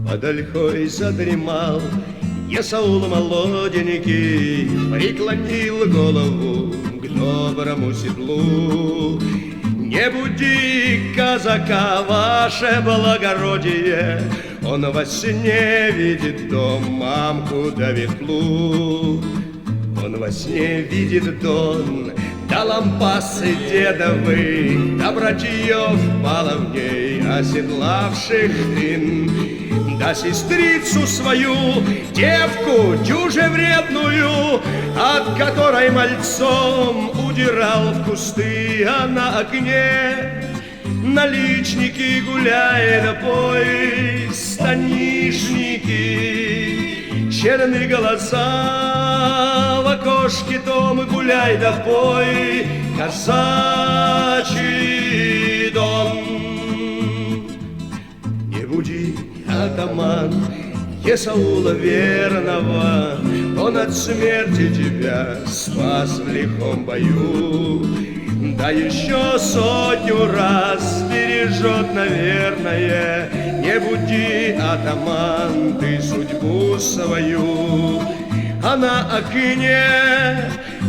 под ольхой задремал. Есаул молоденький преклонил голову к доброму седлу. Не буди казака, ваше благородие, он во сне видит дом, мамку да ветлу. Он во сне видит дон, да лампасы дедовы, да братьев баловней, оседлавших тын, да сестрицу свою, девку дюже вредную, от которой мальцом удирал в кусты, а на окне наличники гуляет бой, станишники, черные глаза в окошке дома гуляй да пой, казачий дом. Не буди, атаман, Есаула верного, он от смерти тебя спас в лихом бою. Да еще сотню раз бережет, наверное. Не буди, атаман, ты судьбу свою. А на окне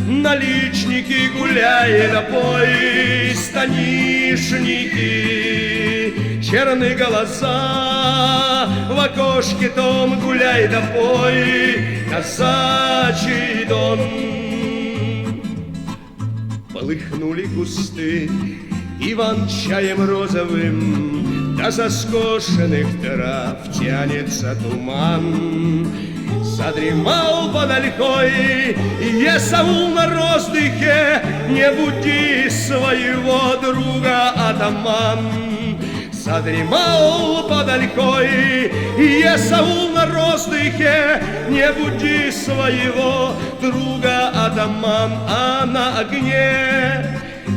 наличники гуляй да пой, станишники, черные глаза в окошке том гуляй да пой, казачий дон. Полыхнули кусты иван-чаем розовым, да со скошенных трав тянется туман. Задремал под ольхой Есаул на роздыхе, не буди своего друга, атаман. Задремал под ольхой Есаул на роздыхе, не буди своего друга, атаман. А на огне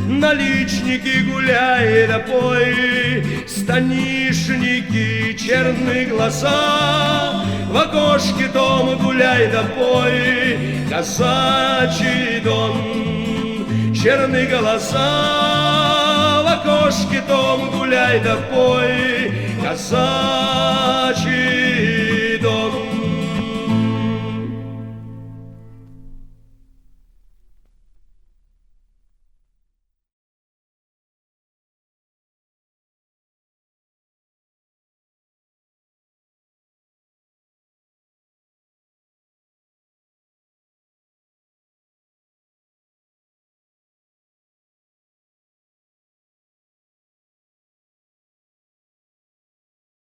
наличники гуляй да пой, станишники, черные глаза в окошке дома гуляй да пой, казачий дом. Черные глаза в окошке дома гуляй да пой, казачий